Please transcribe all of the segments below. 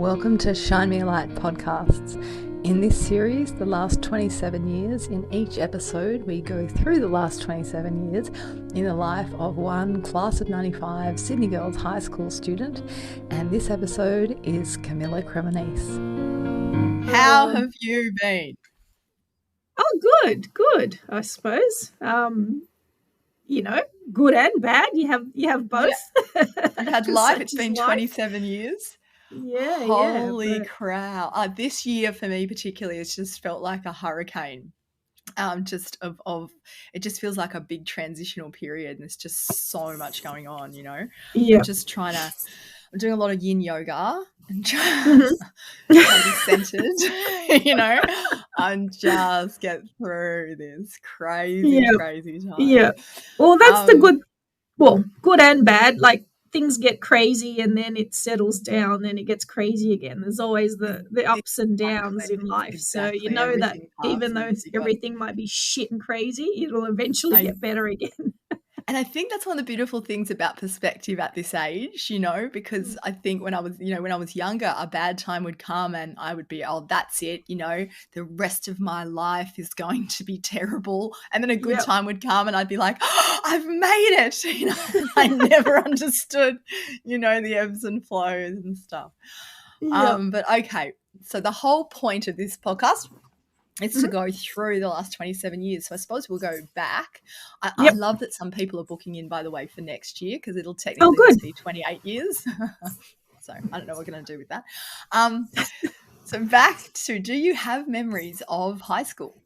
welcome to Shine Me a Light podcasts. In this series, the last 27 years, in each episode we go through the last 27 years in the life of one class of 95 Sydney Girls High School student, and this episode is Camila Cremonese. How have you been? Oh, good, I suppose. Good and bad. You have both. Yeah. You've had life. It's been life. 27 years. Yeah. Holy crap. This year for me particularly, it's just felt like a hurricane. It just feels like a big transitional period, and there's just so much going on, Yeah. I'm doing a lot of yin yoga and trying to be centered, and just get through this crazy time. Yeah. Well, that's good and bad. Like, things get crazy and then it settles down, then it gets crazy again. There's always the ups and downs in life. Exactly. So you know that even though everything might be shit and crazy, it'll eventually get better again. And I think that's one of the beautiful things about perspective at this age, because I think when I was younger, a bad time would come and I would be, oh, that's it, the rest of my life is going to be terrible. And then a good time would come and I'd be like, oh, I've made it. I never understood, the ebbs and flows and stuff. But okay, so the whole point of this podcast is to go through the last 27 years. So I suppose we'll go back. I love that some people are booking in, by the way, for next year, because it'll technically be 28 years. So I don't know what we're going to do with that. So back to, do you have memories of high school?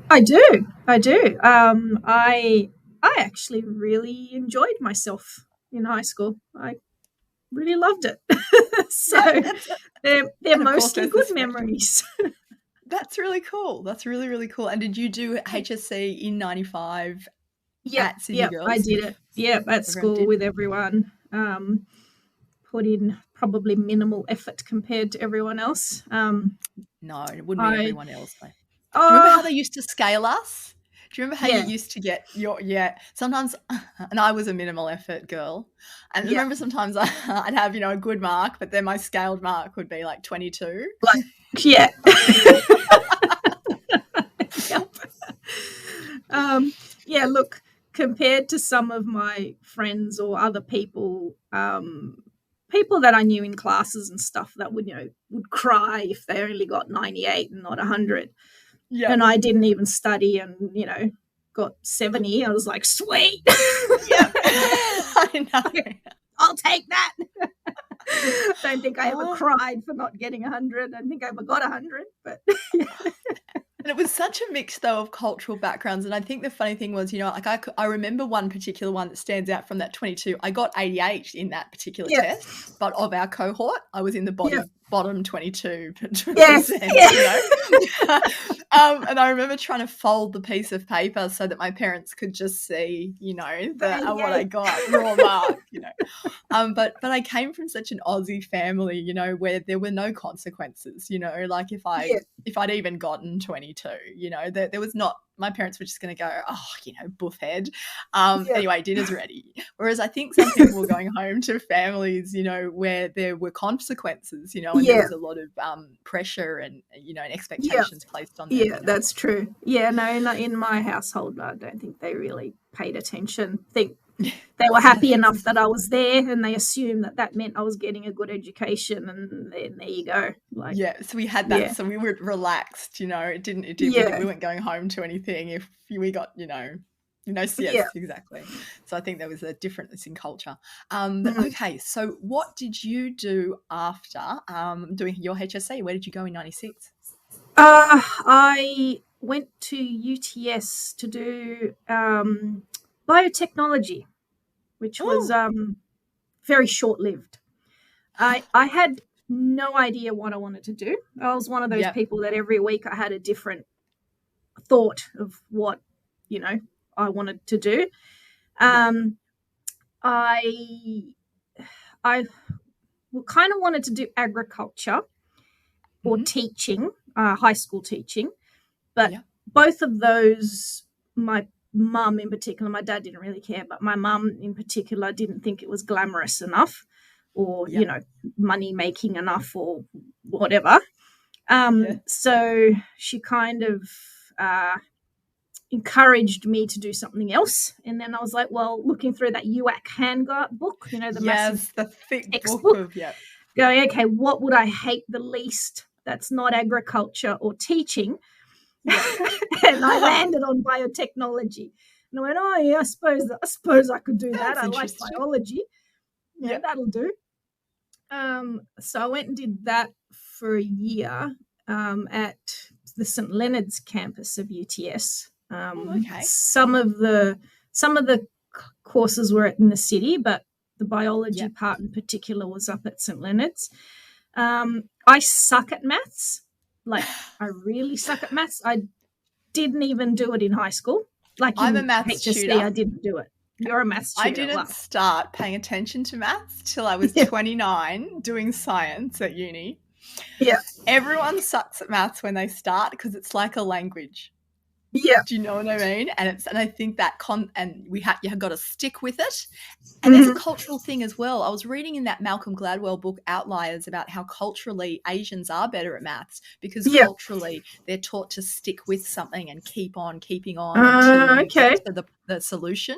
I do. I actually really enjoyed myself in high school. I really loved it. So they're mostly good memories. That's really cool. That's really, really cool. And did you do HSC in 95 at Sydney Girls? I did it. Yeah, at school with everyone. Put in probably minimal effort compared to everyone else. No, it wouldn't be everyone else. Though. Do you remember how they used to scale us? Do you remember how you used to get sometimes, and I was a minimal effort girl, and I remember sometimes I'd have, a good mark, but then my scaled mark would be like 22. Look, compared to some of my friends or other people that I knew in classes and stuff that would cry if they only got 98 and not 100. Yeah. And I didn't even study and, got 70. I was like, sweet. Yeah. I know. I'll take that. Don't think I ever cried for not getting 100. I don't think I ever got 100, but And it was such a mix, though, of cultural backgrounds. And I think the funny thing was, I remember one particular one that stands out from that 22. I got 88 in that particular test, but of our cohort, I was in the bottom 22%. Yes. And I remember trying to fold the piece of paper so that my parents could just see, what I got, raw mark, But I came from such an Aussie family, where there were no consequences, like if I'd even gotten 22, there was not, my parents were just going to go, buff head. Anyway, dinner's ready. Whereas I think some people were going home to families, where there were consequences, and there was a lot of pressure and, and expectations placed on them. Yeah, that's true. Yeah, no, in my household, I don't think they really paid attention. I think they were happy enough that I was there, and they assumed that meant I was getting a good education, and then there you go. So we had that, so we were relaxed, it didn't we weren't going home to anything if we got, exactly. So I think there was a difference in culture. But okay, so what did you do after doing your HSC? Where did you go in 96? I went to UTS to do biotechnology, which was very short-lived. I had no idea what I wanted to do. I was one of those people that every week I had a different thought of what, I wanted to do. I kind of wanted to do agriculture or teaching, high school teaching, but both of those, my mum in particular, my dad didn't really care, but my mum in particular didn't think it was glamorous enough. or, Yeah. you know, money making enough or whatever. So she kind of encouraged me to do something else. And then I was like, well, looking through that UAC handguard book, you know, the massive the thick textbook, book of, going, okay, what would I hate the least that's not agriculture or teaching? And I landed on biotechnology. And I went, oh, yeah, I suppose I could do that. I like biology. Yeah, that'll do. So I went and did that for a year at the St. Leonard's campus of UTS. Some of the courses were in the city, but the biology part in particular was up at St. Leonard's. I suck at maths. Like, I really suck at maths. I didn't even do it in high school. Like, I'm a in maths HSC, tutor. I didn't do it. You're a maths tutor. I didn't start paying attention to maths till I was 29 doing science at uni. Yeah. Everyone sucks at maths when they start because it's like a language. Yeah. Do you know what I mean? And I think that you have got to stick with it. And there's a cultural thing as well. I was reading in that Malcolm Gladwell book Outliers about how culturally Asians are better at maths because culturally they're taught to stick with something and keep on keeping on until you get to the solution.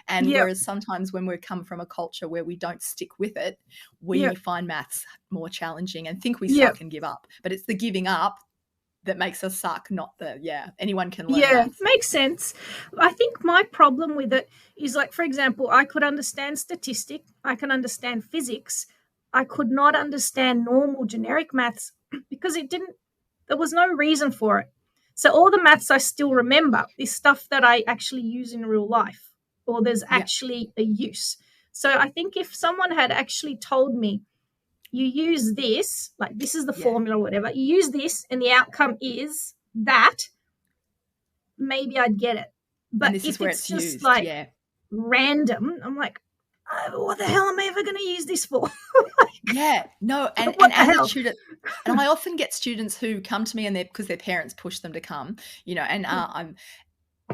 And whereas sometimes when we come from a culture where we don't stick with it, we find maths more challenging and think we suck and give up. But it's the giving up that makes us suck, not anyone can learn maths. Makes sense. I think my problem with it is, like, for example, I could understand statistics, I can understand physics, I could not understand normal generic maths because there was no reason for it. So all the maths I still remember is stuff that I actually use in real life, or there's actually a use. So I think if someone had actually told me, you use this, like this is the formula or whatever, you use this and the outcome is that, maybe I'd get it. But if it's just used, like random, I'm like, oh, what the hell am I ever going to use this for? And as a student, and I often get students who come to me and because their parents push them to come, you know, and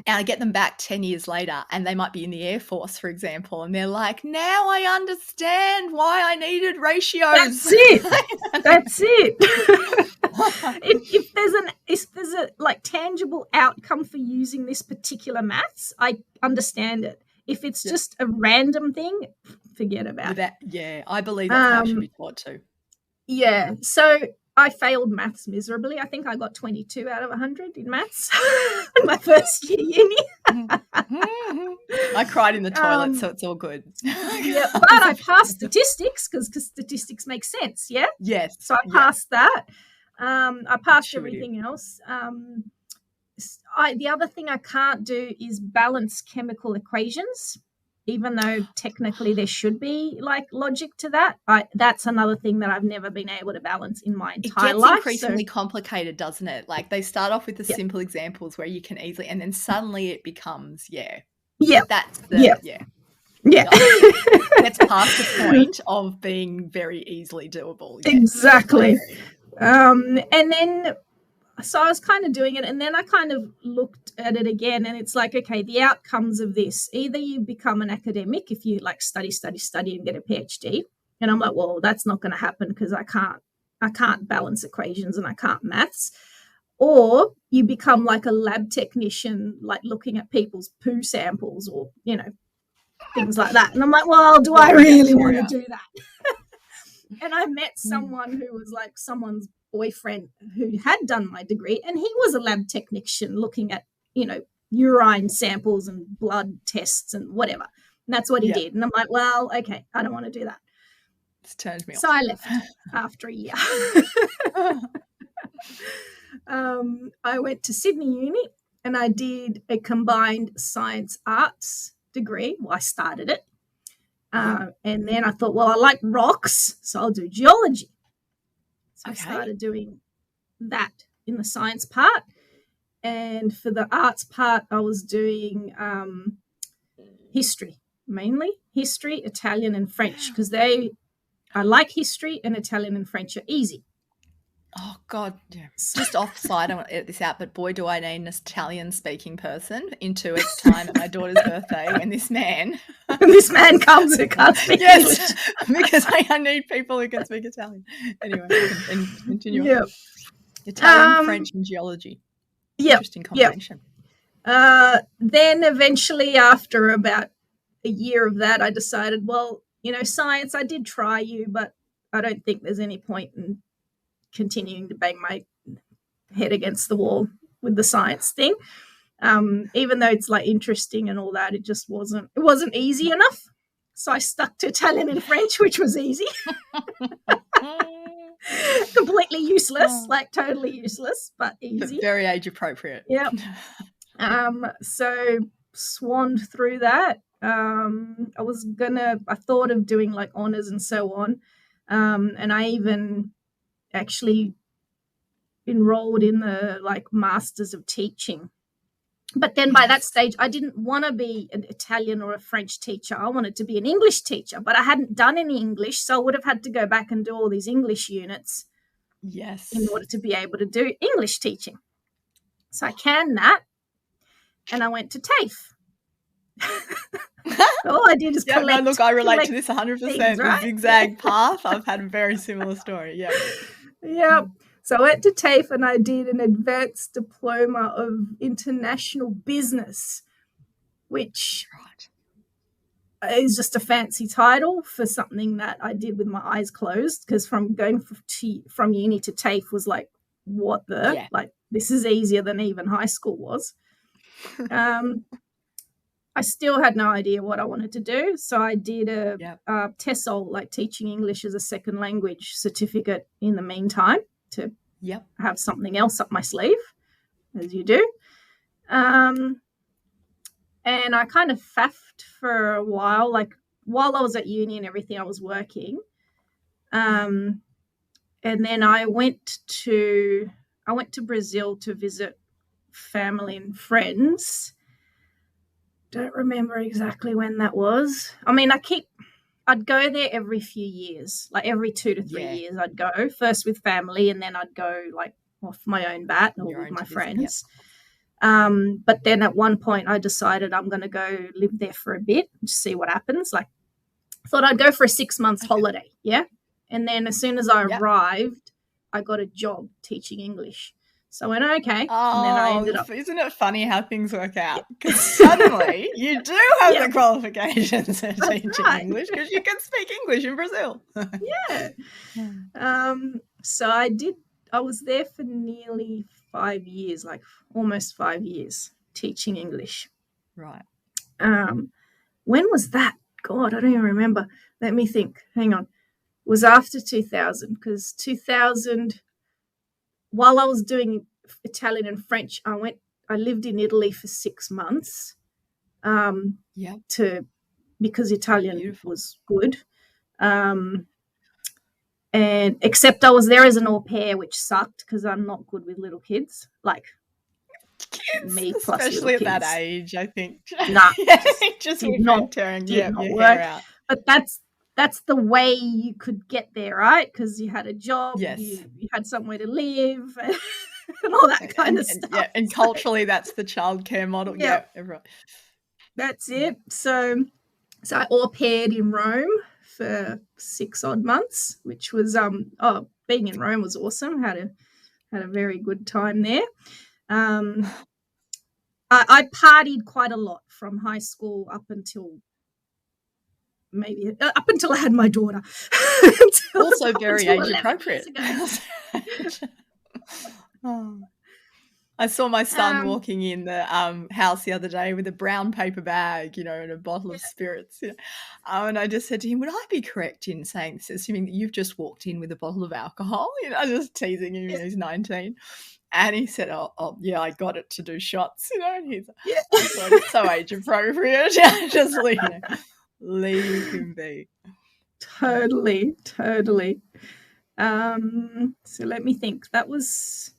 I get them back 10 years later and they might be in the Air Force, for example, and they're like, now I understand why I needed ratios. That's it. If there's a like tangible outcome for using this particular maths, I understand it. If it's just a random thing, forget about it. Yeah, I believe that's how it should be taught too. Yeah, so I failed maths miserably. I think I got 22 out of 100 in maths in my first year uni. I cried in the toilet, so it's all good. But I passed statistics because statistics make sense, yeah? Yes. So I passed that. I passed everything else. The other thing I can't do is balance chemical equations, even though technically there should be like logic to that. That's another thing that I've never been able to balance in my entire life. It gets increasingly complicated, doesn't it? Like they start off with the simple examples where you can easily, and then suddenly it becomes, that's that's past the point of being very easily doable. Exactly. And then so I was kind of doing it, and then I kind of looked at it again, and it's like, okay, the outcomes of this, either you become an academic if you like study and get a PhD, and I'm like, well, that's not going to happen because I can't balance equations and I can't maths, or you become like a lab technician, like looking at people's poo samples or, you know, things like that, and I'm like, well, do I really want to do that? And I met someone who was like someone's boyfriend who had done my degree, and he was a lab technician looking at, you know, urine samples and blood tests and whatever. And that's what he did. And I'm like, well, okay, I don't want to do that. It's turned me off. So I left after a year. I went to Sydney Uni and I did a combined science arts degree. Well, I started it. And then I thought, well, I like rocks, so I'll do geology. So I started doing that in the science part. And for the arts part, I was doing history, mainly history, Italian and French, because I like history, and Italian and French are easy. Oh God, yeah. Just offside, I want to edit this out, but boy, do I need an Italian-speaking person in 2 weeks' time at my daughter's birthday when this man comes who can't speak English. yes, because I need people who can speak Italian. Anyway, and continue. Yeah. Italian, French, and geology. Yeah. Interesting combination. Then eventually, after about a year of that, I decided, well, science, I did try you, but I don't think there's any point in continuing to bang my head against the wall with the science thing. Even though it's like interesting and all that, it wasn't easy enough. So I stuck to Italian and French, which was easy. Completely useless, like totally useless, but easy. But very age appropriate. Yeah. So swanned through that. I thought of doing like honors and so on. And I even actually enrolled in the like Masters of Teaching. But then by that stage, I didn't want to be an Italian or a French teacher. I wanted to be an English teacher, but I hadn't done any English, so I would have had to go back and do all these English units in order to be able to do English teaching. So I canned that, and I went to TAFE. All I did is collect. No, look, I relate to this 100%. Things, right? The zigzag path. I've had a very similar story. Yeah. Yeah. So I went to TAFE and I did an advanced diploma of international business, which is just a fancy title for something that I did with my eyes closed, because from going from uni to TAFE was like, what the? Yeah. Like, this is easier than even high school was. I still had no idea what I wanted to do. So I did a TESOL, like teaching English as a second language certificate in the meantime, to have something else up my sleeve, as you do. And I kind of faffed for a while, like while I was at uni and everything, I was working. And then I went to Brazil to visit family and friends. Don't remember exactly when that was. I mean, I'd go there every few years, like every 2 to 3 years I'd go, first with family, and then I'd go like off my own bat or with my friends. But then at one point I decided I'm going to go live there for a bit, just see what happens. Like, I thought I'd go for a 6 months holiday. Yeah. And then as soon as I arrived, I got a job teaching English. So I went, okay. Oh, and then I ended up. Isn't it funny how things work out? Because suddenly you do have the qualifications for teaching English, because you can speak English in Brazil. So I was there for nearly 5 years, like almost 5 years teaching English. Right. When was that? God, I don't even remember. Let me think. Hang on. It was after 2000, because 2000, while I was doing Italian and French, I lived in Italy for 6 months. Because Italian was good. And except I was there as an au pair, which sucked because I'm not good with little kids. Like kids, me plus especially little at kids. that age, I think. Nah, just did not tearing your work. Hair out. But that's the way you could get there, right? Because you had a job, you had somewhere to live, and all that kind of stuff. Yeah, and culturally, that's the childcare model. Yeah, everyone. That's it. So I au paired in Rome for 6 odd months, which was being in Rome was awesome. Had a very good time there. I partied quite a lot from high school up until I had my daughter. Also very age appropriate. I saw my son walking in the house the other day with a brown paper bag, and a bottle of spirits. And I just said to him, would I be correct in saying this, assuming that you've just walked in with a bottle of alcohol? Just teasing him, he's 19. And he said, oh, yeah, I got it to do shots, and he's like, it's so age appropriate. Just leave him be. Totally. So let me think. That was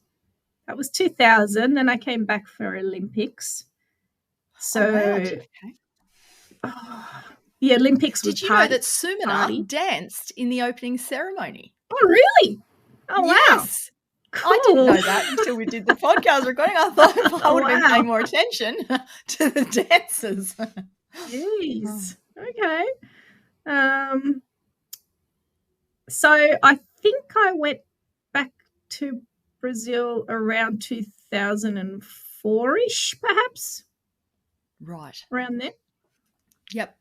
2000, and I came back for Olympics. So, Olympics. Did you know that Sumana danced in the opening ceremony? Oh, really? Oh, yes. Cool. I didn't know that until we did the podcast recording. I thought I would have been paying more attention to the dancers. Jeez. Okay. So I think I went back to Brazil around 2004-ish, perhaps. Right. Around there. Yep.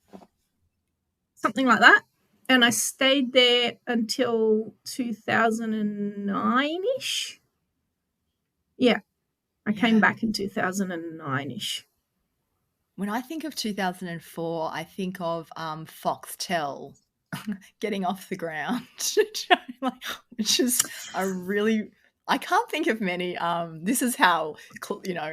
Something like that. And I stayed there until 2009-ish. Yeah. I came back in 2009-ish. When I think of 2004, I think of Foxtel getting off the ground, which is a really, I can't think of many. This is how,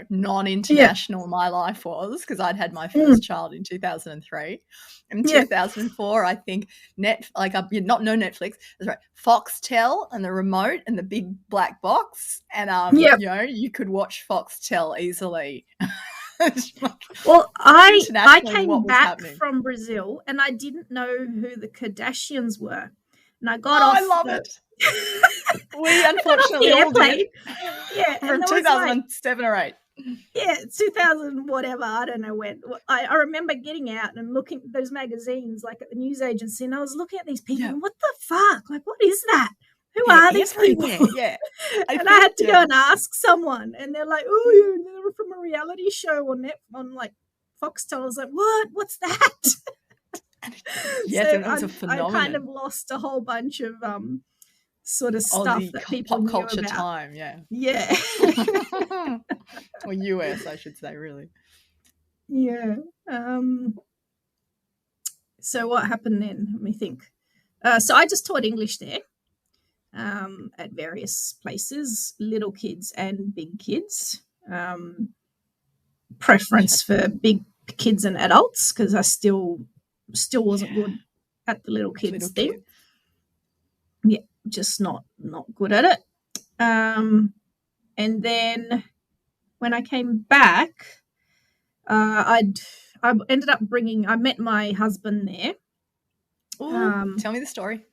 non-international my life was, because I'd had my first child in 2003. In 2004, I think no Netflix. That's right, Foxtel and the remote and the big black box, and you could watch Foxtel easily. Well, I came back from Brazil and I didn't know who the Kardashians were, and I got off. I love it. We unfortunately all did. Yeah, from 2007 or 8. Yeah, 2000 whatever. I don't know when. I remember getting out and looking at those magazines, like at the news agency, and I was looking at these people. And what the fuck? Like, what is that? Who are these people? Yeah. And I had to go and ask someone, and they're like, "Oh, they're from a reality show on like Foxtel." I was like, "What? What's that?" Yes, so and it was a phenomenon. I kind of lost a whole bunch of sort of stuff that people pop knew culture about. time. Yeah. Or US, I should say, really. Yeah. So what happened then? Let me think. So I just taught English there. At various places, little kids and big kids. Preference for big kids and adults, because I still wasn't good at the little kids thing. Yeah, just not good at it. And then when I came back, I ended up I met my husband there. Tell me the story.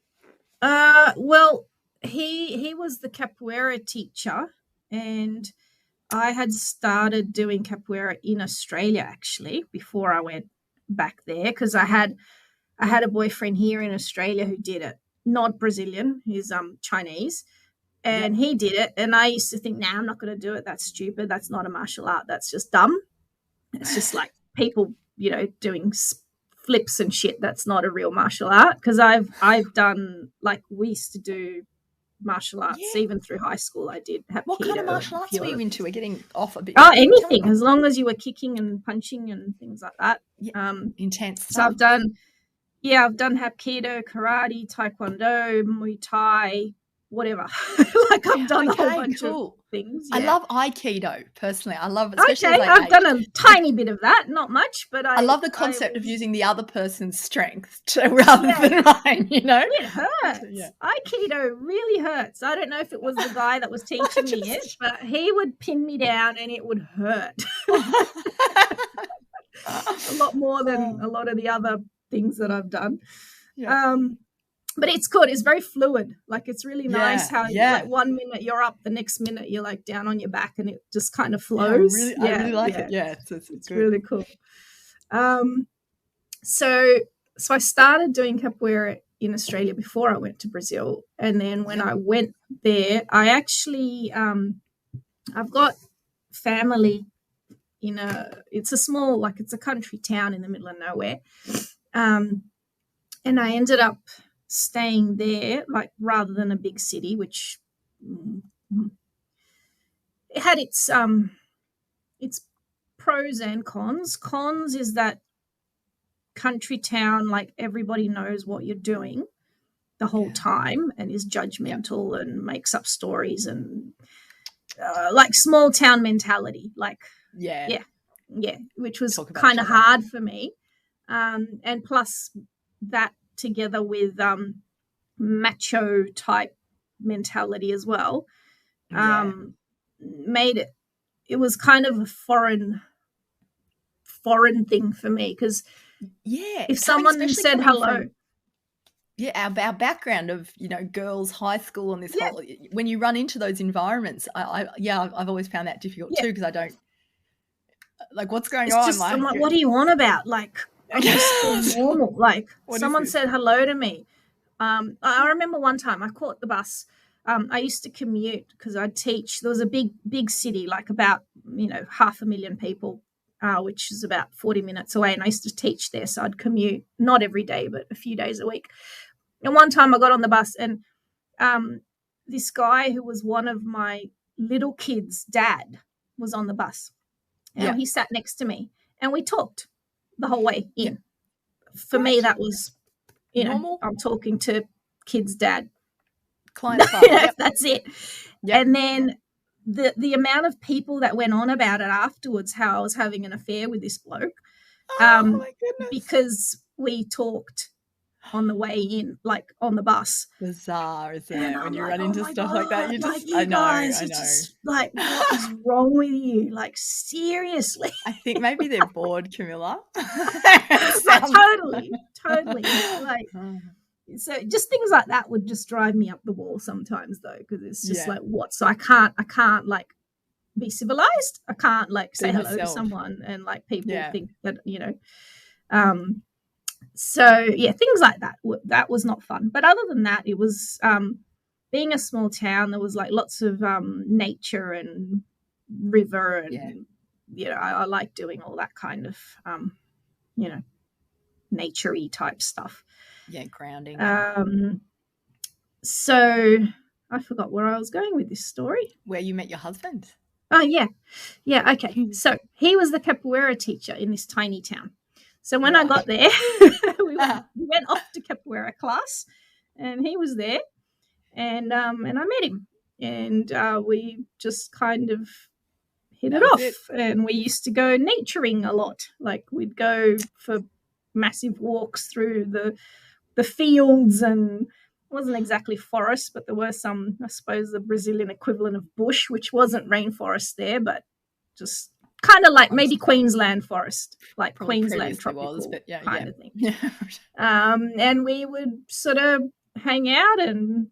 Well, he was the capoeira teacher, and I had started doing capoeira in Australia actually before I went back there, because I had a boyfriend here in Australia who did it, not Brazilian, he's Chinese, and he did it, and I used to think, I'm not going to do it, that's stupid, that's not a martial art, that's just dumb, it's just like people doing flips and shit, that's not a real martial art, because I've done, like, we used to do martial arts even through high school. I did have what kind of martial arts were you into? We're getting off a bit. Anything, as long as you were kicking and punching and things like that. Intense stuff. So I've done Hapkido, karate, taekwondo, Muay Thai, whatever. Like I've done a whole bunch of things. I love Aikido personally. I love it. Especially I've done a tiny bit of that, not much, but I love the concept of using the other person's strength rather than mine. It hurts. Aikido really hurts. I don't know if it was the guy that was teaching me it, but he would pin me down and it would hurt a lot more than a lot of the other things that I've done. But it's good. It's very fluid. Like, it's really nice how like 1 minute you're up, the next minute you're like down on your back, and it just kind of flows. I really like it. Yeah, it's really cool. So I started doing capoeira in Australia before I went to Brazil, and then when I went there, I actually I've got family in it's a small, like, it's a country town in the middle of nowhere, and I ended up staying there, like, rather than a big city, which it had its pros and cons. Cons is that country town, like, everybody knows what you're doing the whole time and is judgmental and makes up stories and like small town mentality, like which was kind of hard for me, and plus that together with macho type mentality as well, made it was kind of a foreign thing for me, because if someone said hello our background of, girls' high school and this whole, when you run into those environments, I've always found that difficult too, because I don't, like, what's going on? Just, I'm like, what do you want about? Like, I'm just being normal. Like, someone said hello to me. I remember one time I caught the bus. I used to commute because I'd teach. There was a big city, like about 500,000 people, which is about 40 minutes away, and I used to teach there. So I'd commute, not every day, but a few days a week. And one time I got on the bus, and this guy who was one of my little kids' dad was on the bus. And he sat next to me, and we talked the whole way in. For me, that was, normal. I'm talking to kid's dad. Client That's it. Yep. And then the amount of people that went on about it afterwards, how I was having an affair with this bloke. Oh, my goodness. Because we talked on the way in, like on the bus. Bizarre, isn't it? When you run into stuff like that, you just, I know. Just, like, what is wrong with you? Like, seriously. I think maybe they're bored, Camilla. Totally. Like, so just things like that would just drive me up the wall sometimes, though, because it's just like, what? So I can't like be civilized. I can't like say hello to someone and like people think that, so things like that. That was not fun. But other than that, it was being a small town. There was like lots of nature and river, and I like doing all that kind of nature-y type stuff. Yeah, grounding. So I forgot where I was going with this story. Where you met your husband. Oh yeah, okay. So he was the capoeira teacher in this tiny town. So when I got there, we went off to capoeira class, and he was there, and I met him, and we just kind of hit it off. And we used to go naturing a lot. Like, we'd go for massive walks through the fields, and it wasn't exactly forest, but there were some, I suppose, the Brazilian equivalent of bush, which wasn't rainforest there, but just kind of like maybe Queensland forest, like probably Queensland tropical kind of thing. And we would sort of hang out, and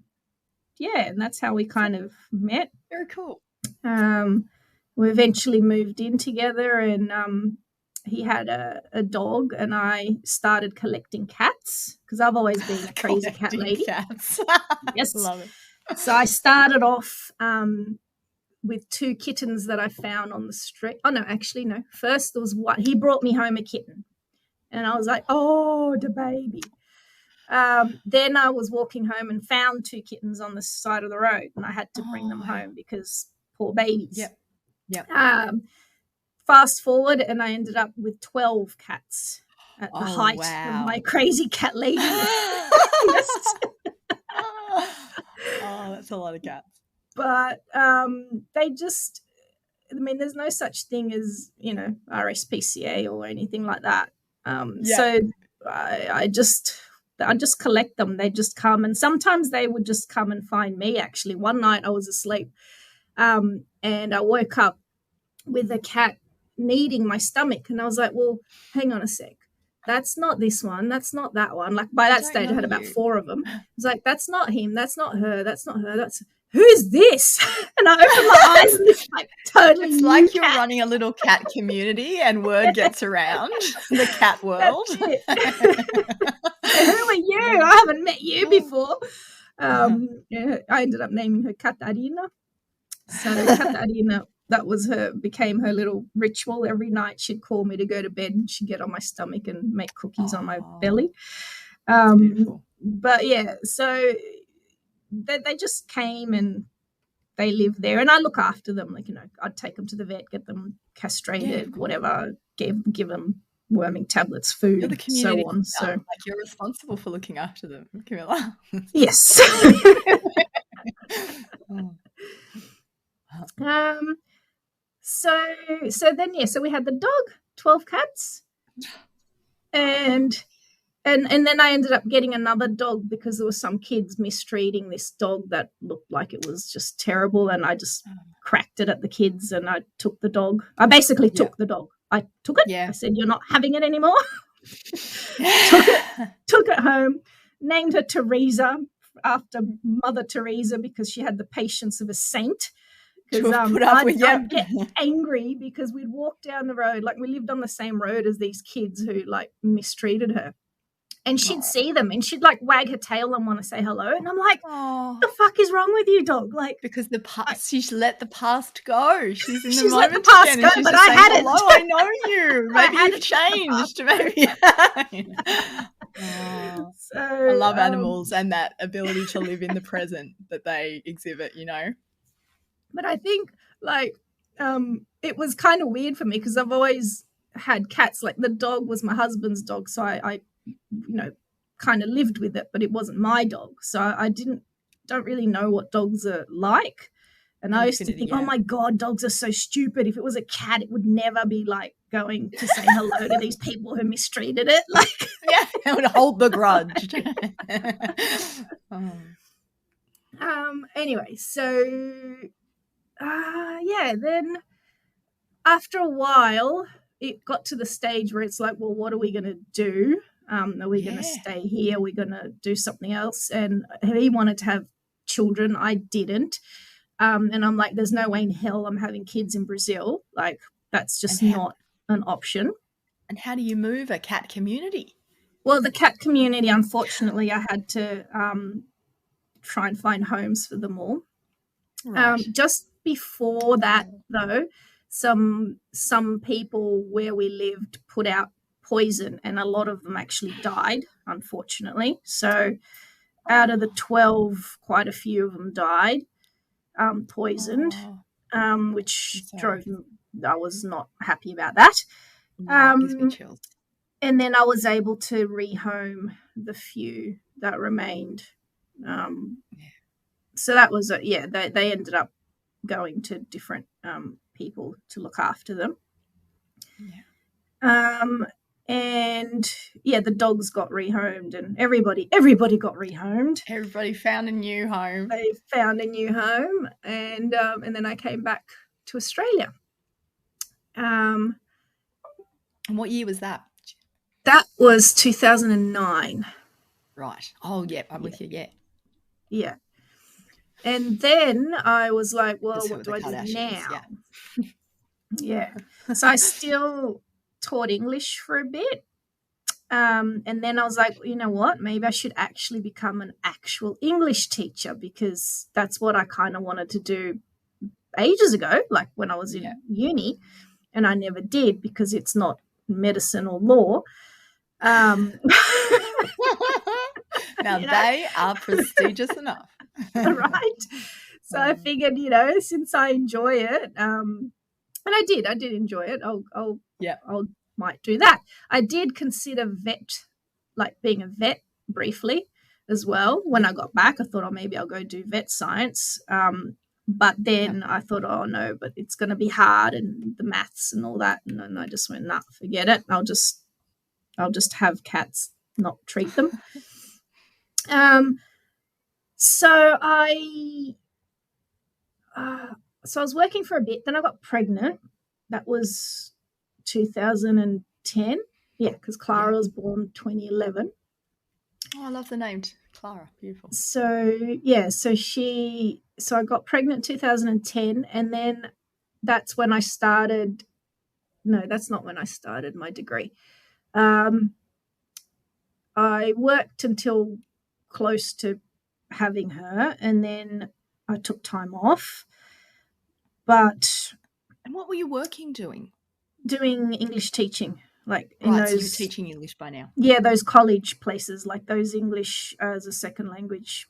that's how we kind of met. Very cool. We eventually moved in together, and he had a dog, and I started collecting cats because I've always been a crazy cat lady. Cats. Yes. Love it. So I started off with 2 kittens that I found on the street. Oh, no, actually, no. First, there was one. He brought me home a kitten, and I was like, oh, the baby. Then I was walking home and found 2 kittens on the side of the road, and I had to bring them home because poor babies. Yep. Fast forward, and I ended up with 12 cats at the height of my crazy cat lady. That's a lot of cats. But they just, there's no such thing as, RSPCA or anything like that. So I just collect them. They just come, and sometimes they would just come and find me. Actually, one night I was asleep, and I woke up with a cat kneading my stomach, and I was like, well, hang on a sec. That's not this one. That's not that one. Like, by that stage, I had about 4 of them. I was like, that's not him. That's not her. That's not her. Who's this? And I opened my eyes, and it's like totally. It's like you're running a little cat community, and word gets around the cat world. Who are you? I haven't met you before. I ended up naming her Catarina. So Catarina, that became her little ritual. Every night she'd call me to go to bed, and she'd get on my stomach and make cookies on my belly. But so they just came, and they live there, and I look after them. Like, I'd take them to the vet, get them castrated, whatever, give them worming tablets, food, so on. So like, you're responsible for looking after them, Camilla. Yes. So then we had the dog, 12 cats, and then I ended up getting another dog because there were some kids mistreating this dog that looked like it was just terrible, and I just cracked it at the kids, and I took the dog. I basically took the dog. I took it. I said, you're not having it anymore. Took it home, named her Teresa after Mother Teresa because she had the patience of a saint. Because I'd get angry because we'd walk down the road, like we lived on the same road as these kids who like mistreated her. And she'd see them and she'd like wag her tail and want to say hello. And I'm like, what the fuck is wrong with you, dog? Like, because she's let the past go. She's in the she's moment let the past go, but I hadn't. Hello, I know you. Maybe you've changed. Maybe. So, I love animals and that ability to live in the present that they exhibit, you know. But I think like it was kind of weird for me because I've always had cats. Like the dog was my husband's dog, so I kind of lived with it, but it wasn't my dog. So I don't really know what dogs are like. And I used to think, oh my God, dogs are so stupid. If it was a cat, it would never be like going to say hello to these people who mistreated it. Like, yeah, it would hold the grudge. Anyway, so then after a while, it got to the stage where it's like, well, what are we going to do? Are we going to stay here? Are we going to do something else? And he wanted to have children. I didn't. And I'm like, there's no way in hell I'm having kids in Brazil. Like, that's just not an option. And how do you move a cat community? Well, the cat community, unfortunately, I had to try and find homes for them all. Right. Just before that, though, some people where we lived put out poison, and a lot of them actually died, unfortunately. So out of the 12, quite a few of them died, poisoned, which drove me. I was not happy about that. Gives me chills. And then I was able to rehome the few that remained. So that was they ended up going to different people to look after them. And the dogs got rehomed, and everybody got rehomed. Everybody found a new home. They found a new home, and then I came back to Australia. And what year was that? That was 2009. Right. Oh, yeah, I'm with you. Yeah. Yeah. And then I was like, well, what do I do now? Yeah. So I still taught English for a bit. And then I was like, you know what? Maybe I should actually become an actual English teacher, because that's what I kind of wanted to do ages ago, like when I was in uni, and I never did because it's not medicine or law. Now they are prestigious enough. Right. So I figured, since I enjoy it, and I did enjoy it, I'll might do that. I did consider being a vet briefly as well. When I got back, I thought, maybe I'll go do vet science. But then I thought, oh no, but it's going to be hard, and the maths and all that. And then I just went, nah, forget it. I'll just have cats, not treat them. So I was working for a bit. Then I got pregnant. That was 2010. Yeah, because Clara was born 2011. Oh, I love the name Clara. Beautiful. So I got pregnant 2010, and then that's when I started. No, that's not when I started my degree. I worked until close to having her, and then I took time off. And what were you doing? Doing English teaching, like in those. So you're teaching English by now. Yeah, those college places, like those English as a second language,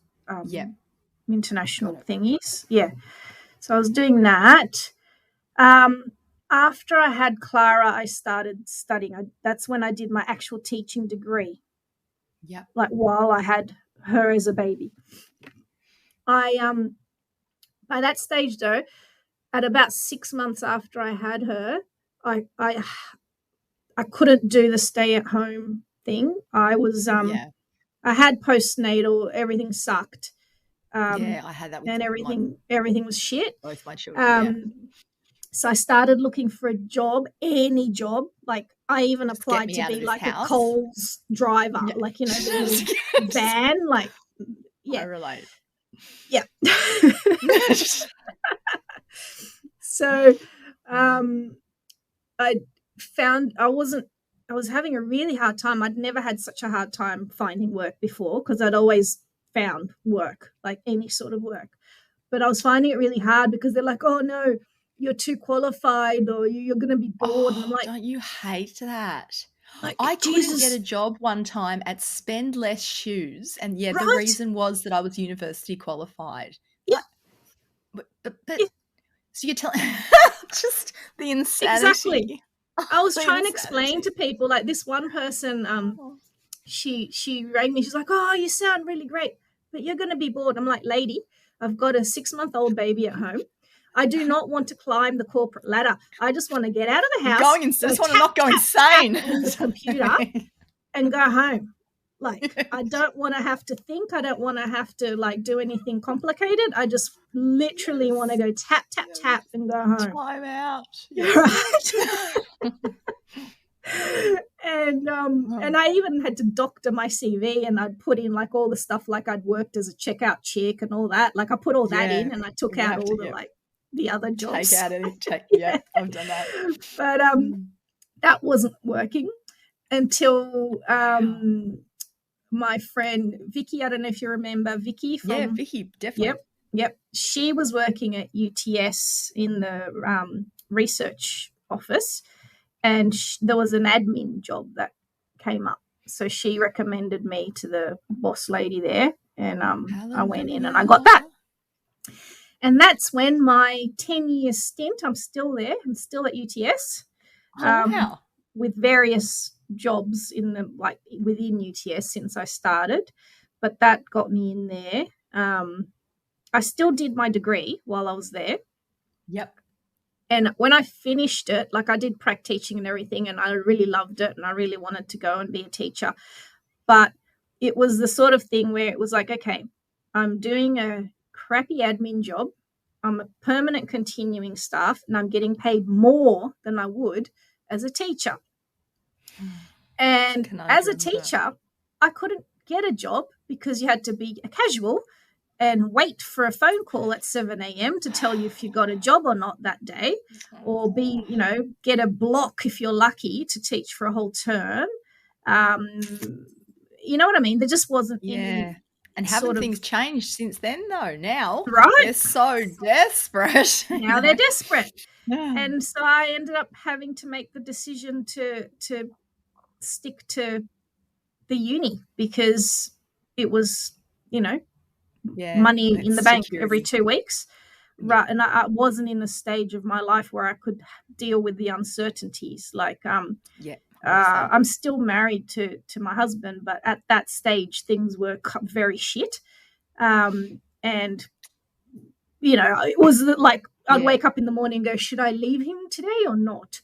international thingies. Yeah, so I was doing that. After I had Clara, I started studying. That's when I did my actual teaching degree. Yeah, like while I had her as a baby. I by that stage though, at about 6 months after I had her, I couldn't do the stay at home thing. I was I had postnatal, everything sucked. I had that with and everything was shit. Both my children. So I started looking for a job, any job, like I even Just get applied me to out of be this like a house. Coles driver, Yeah. like, you know, the Just- little van, like, I yeah, relate. yeah. So, I found I was having a really hard time. I'd never had such a hard time finding work before because I'd always found work, like any sort of work. But I was finding it really hard because they're like, oh no, you're too qualified or you're going to be bored. And I'm Oh, like, don't you hate that? I couldn't Jesus, get a job one time at Spend Less Shoes, and yeah, the right? reason was that I was university qualified. Yeah, But yeah, so you're telling just the exactly. insanity. I was The trying to explain insanity. to people, like this one person, Oh. she rang me. She's like, oh, you sound really great, but you're going to be bored. I'm like, lady, I've got a 6-month-old baby at home. I do not want to climb the corporate ladder. I just want to get out of the You're house, going go just want to tap, not go tap, insane. tap on the computer and go home. Like, I don't want to have to think. I don't want to have to like do anything complicated. I just literally want to go tap, tap, tap and go home. Time out. Right. And I even had to doctor my CV, and I'd put in like all the stuff, like I'd worked as a checkout chick and all that. Like I put all that in, and I took out all the like the other jobs. Take out any yeah, I've done that. But that wasn't working until my friend Vicky, I don't know if you remember Vicky from Vicky, definitely. Yep. She was working at UTS in the research office, and there was an admin job that came up. So she recommended me to the boss lady there, and I went in and I got that. And that's when my 10-year stint, I'm still there. I'm still at UTS. Wow. With various jobs in the like within UTS since I started, but that got me in there. I still did my degree while I was there. Yep. And when I finished it, like I did prac teaching and everything, and I really loved it, and I really wanted to go and be a teacher. But it was the sort of thing where it was like, okay, I'm doing a crappy admin job. I'm a permanent continuing staff, and I'm getting paid more than I would as a teacher. And as a teacher, I couldn't get a job because you had to be a casual and wait for a phone call at 7 a.m. to tell you if you got a job or not that day, or get a block if you're lucky to teach for a whole term. You know what I mean? There just wasn't any. And haven't things changed since then, though? Now, right? They're so desperate. Now they're desperate. And so I ended up having to make the decision to stick to the uni because it was, money in the bank every 2 weeks. Right. And I wasn't in a stage of my life where I could deal with the uncertainties. Like, I'm still married to my husband, but at that stage, things were very shit. And, it was like I'd wake up in the morning and go, should I leave him today or not?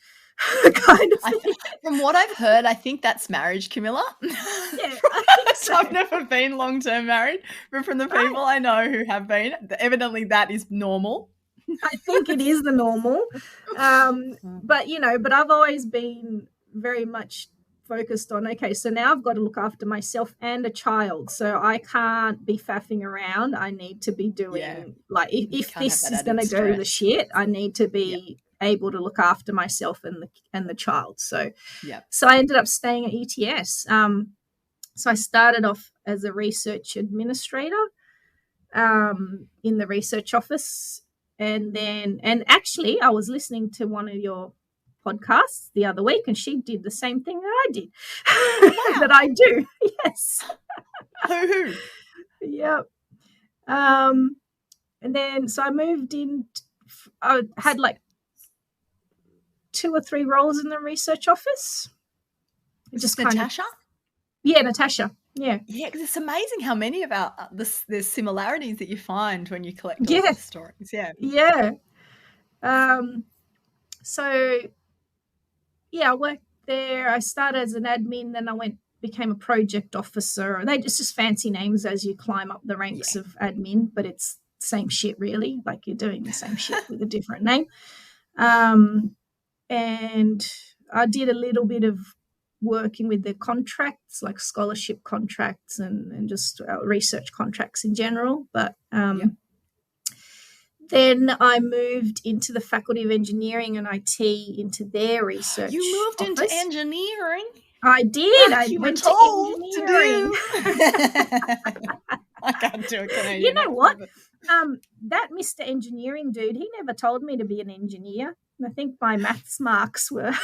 Kind of thing. From what I've heard, I think that's marriage, Camilla. Yeah, I think so. I've never been long-term married, but from the people I know who have been, evidently that is normal. I think it is the normal. But I've always been very much focused on, okay, so now I've got to look after myself and a child, so I can't be faffing around. I need to be doing like if this is going to go to the shit, I need to be able to look after myself and the child. So I ended up staying at UTS. So I started off as a research administrator in the research office, and actually I was listening to one of your podcasts the other week, and she did the same thing that I did. That I do. Yes. Who? Yep. And then so I moved in. I had like 2 or 3 roles in the research office. Just Natasha? Natasha. Yeah. Yeah, because it's amazing how many of there's similarities that you find when you collect all these stories. Yeah. Yeah. So I worked there. I started as an admin, then I became a project officer. They just fancy names as you climb up the ranks of admin, but it's the same shit really. Like you're doing the same shit with a different name. And I did a little bit of working with the contracts, like scholarship contracts and just research contracts in general. But then I moved into the Faculty of Engineering and IT into their research. You moved office. into engineering? I did. Like I you went were told to engineering. I can't do a Canadian. You know what? That Mr. Engineering dude, he never told me to be an engineer. I think my maths marks were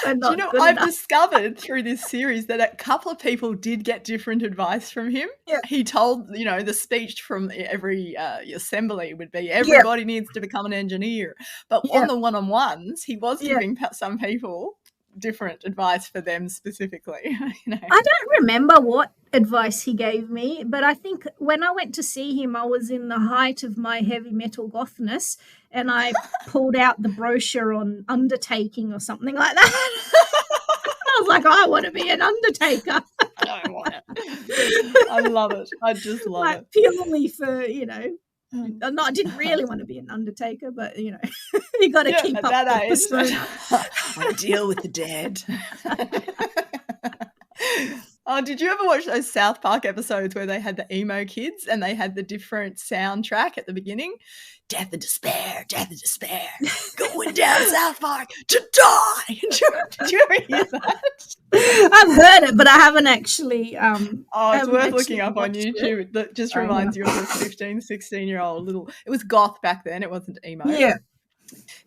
not Do you know, good I've enough. discovered through this series that a couple of people did get different advice from him. Yeah. He told, the speech from every assembly would be, everybody needs to become an engineer. But on the one-on-ones, he was giving some people different advice for them specifically. I don't remember what advice he gave me, but I think when I went to see him, I was in the height of my heavy metal gothness, and I pulled out the brochure on undertaking or something like that. I was like, I want to be an undertaker. I want it. I love it. I just love it. Purely for, no, I didn't really want to be an undertaker, but, you got to keep up that persona. I deal with the dead. Oh, did you ever watch those South Park episodes where they had the emo kids and they had the different soundtrack at the beginning? Death and despair, going down South Park to die. Did you ever hear that? I've heard it, but I haven't actually. It's worth looking up on YouTube. It just reminds you of a 15, 16-year-old little. It was goth back then. It wasn't emo. Yeah.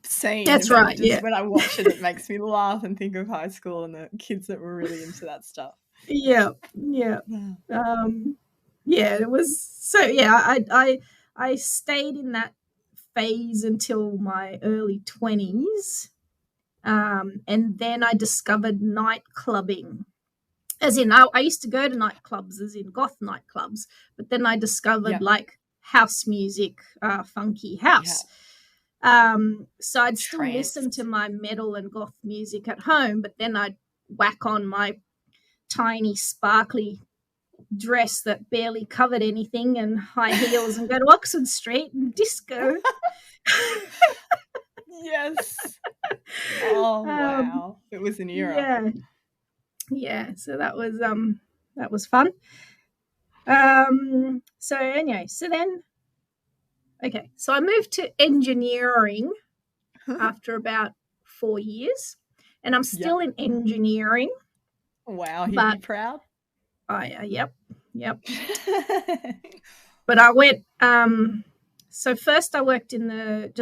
Scene. That's right. When I watch it, it makes me laugh and think of high school and the kids that were really into that stuff. Yeah. It was so. Yeah, I stayed in that phase until my early 20s, and then I discovered night clubbing. As in, I used to go to nightclubs, as in goth nightclubs, but then I discovered like house music, funky house. So I'd still listen to my metal and goth music at home, but then I'd whack on my tiny sparkly dress that barely covered anything and high heels and go to Oxford Street and disco. Yes. Oh wow. It was an era. Yeah. So that was fun. So anyway, so I moved to engineering after about 4 years, and I'm still in engineering. Wow, he'd be proud. Yep. But I went. So first, I worked in the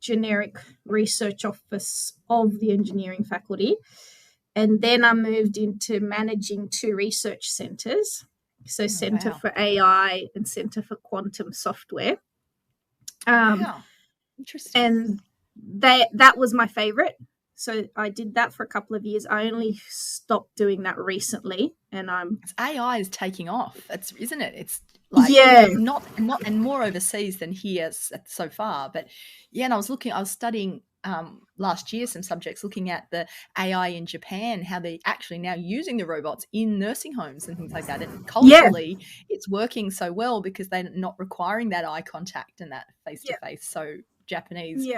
generic research office of the engineering faculty, and then I moved into managing 2 research centres. So Centre for AI and Centre for Quantum Software. Wow, interesting. And that was my favourite. So I did that for a couple of years. I only stopped doing that recently, and AI is taking off. Isn't it? It's like not and more overseas than here so far. But and I was studying last year some subjects looking at the AI in Japan, how they're actually now using the robots in nursing homes and things like that. And culturally, it's working so well because they're not requiring that eye contact and that face to face. So Japanese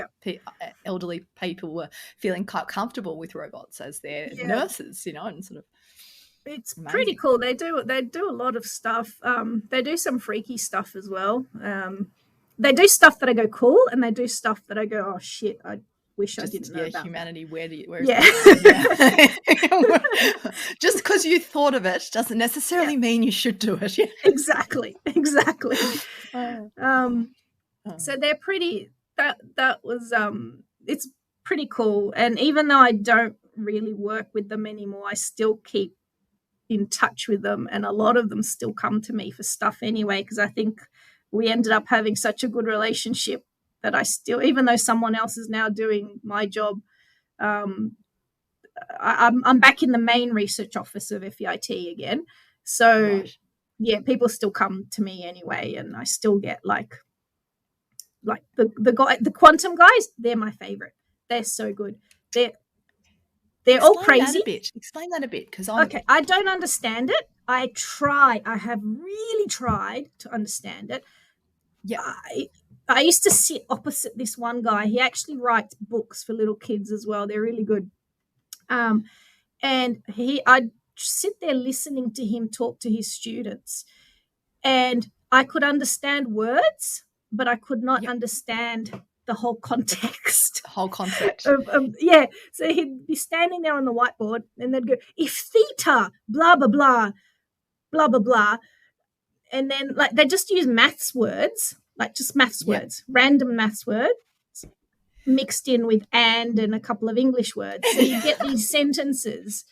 elderly people were feeling quite comfortable with robots as their nurses, and sort of. It's amazing. Pretty cool. They do a lot of stuff. They do some freaky stuff as well. They do stuff that I go cool, and they do stuff that I go, oh shit, I wish I didn't know about. Humanity, where just because you thought of it doesn't necessarily mean you should do it. Exactly. So they're pretty. That was it's pretty cool. And even though I don't really work with them anymore, I still keep in touch with them, and a lot of them still come to me for stuff anyway, because I think we ended up having such a good relationship that I still, even though someone else is now doing my job, I'm back in the main research office of FEIT again. So people still come to me anyway, and I still get like the quantum guys, they're my favorite. They're so good. They're all crazy. Explain that a bit, because I don't understand it. I have really tried to understand it. I used to sit opposite this one guy. He actually writes books for little kids as well. They're really good. And I'd sit there listening to him talk to his students, and I could understand words, but I could not understand the whole context. The whole concept. Yeah. So he'd be standing there on the whiteboard and they'd go, if theta, blah, blah, blah, blah, blah, blah. And then like they just use maths words, like just maths words, random maths words mixed in with and a couple of English words. So you get these sentences